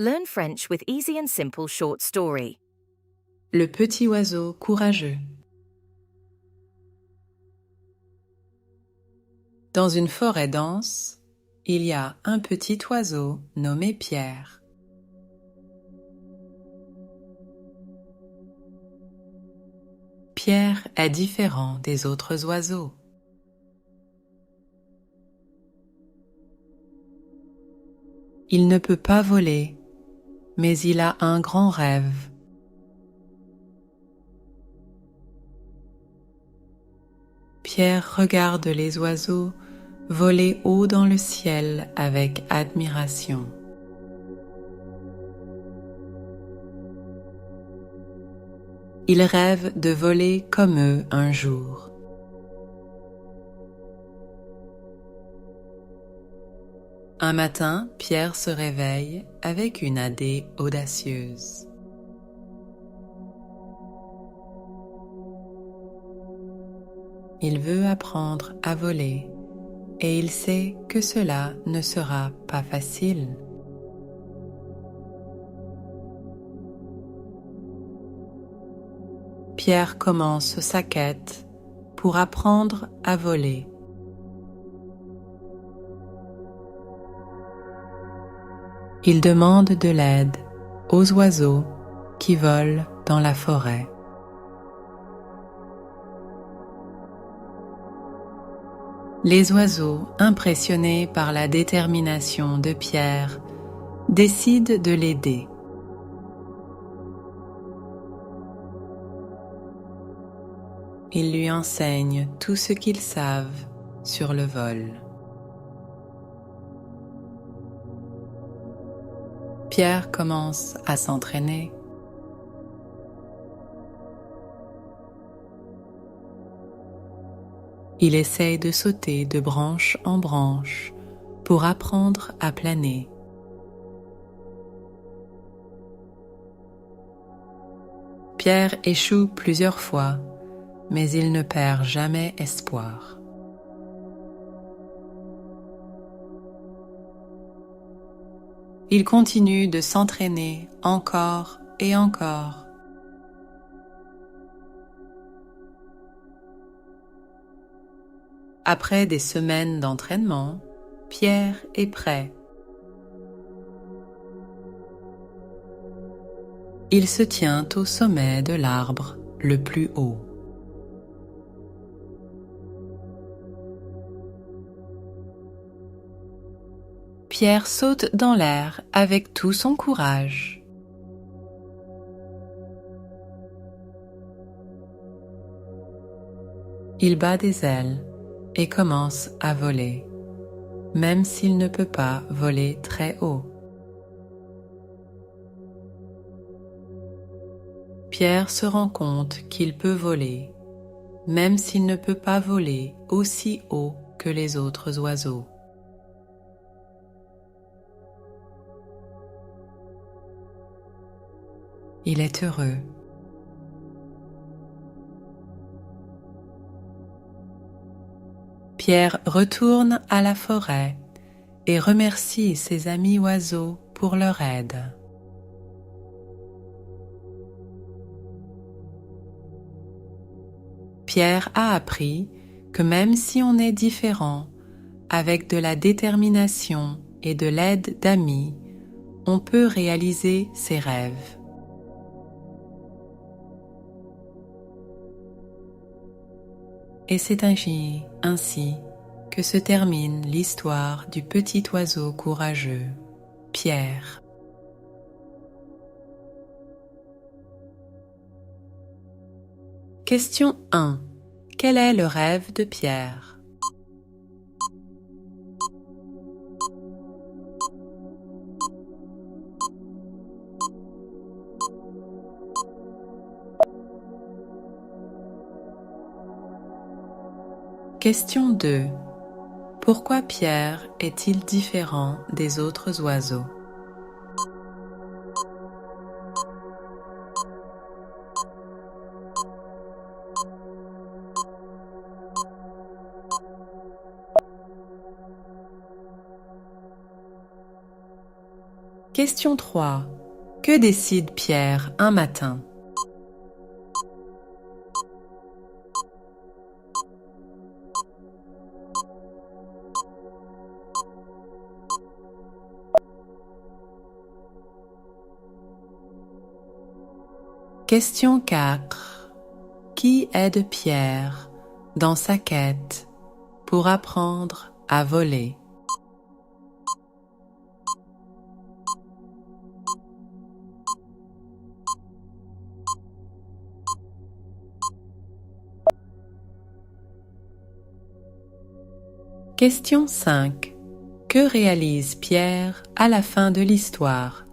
Learn French with easy and simple short story. Le petit oiseau courageux. Dans une forêt dense, il y a un petit oiseau nommé Pierre. Pierre est différent des autres oiseaux. Il ne peut pas voler, mais il a un grand rêve. Pierre regarde les oiseaux voler haut dans le ciel avec admiration. Il rêve de voler comme eux un jour. Un matin, Pierre se réveille avec une idée audacieuse. Il veut apprendre à voler et il sait que cela ne sera pas facile. Pierre commence sa quête pour apprendre à voler. Il demande de l'aide aux oiseaux qui volent dans la forêt. Les oiseaux, impressionnés par la détermination de Pierre, décident de l'aider. Ils lui enseignent tout ce qu'ils savent sur le vol. Pierre commence à s'entraîner. Il essaye de sauter de branche en branche pour apprendre à planer. Pierre échoue plusieurs fois, mais il ne perd jamais espoir. Il continue de s'entraîner encore et encore. Après des semaines d'entraînement, Pierre est prêt. Il se tient au sommet de l'arbre le plus haut. Pierre saute dans l'air avec tout son courage. Il bat des ailes et commence à voler, même s'il ne peut pas voler très haut. Pierre se rend compte qu'il peut voler, même s'il ne peut pas voler aussi haut que les autres oiseaux. Il est heureux. Pierre retourne à la forêt et remercie ses amis oiseaux pour leur aide. Pierre a appris que même si on est différent, avec de la détermination et de l'aide d'amis, on peut réaliser ses rêves. Et c'est ainsi que se termine l'histoire du petit oiseau courageux, Pierre. Question 1. Quel est le rêve de Pierre? Question 2. Pourquoi Pierre est-il différent des autres oiseaux? Question 3. Que décide Pierre un matin? Question 4. Qui aide Pierre dans sa quête pour apprendre à voler? Question 5. Que réalise Pierre à la fin de l'histoire?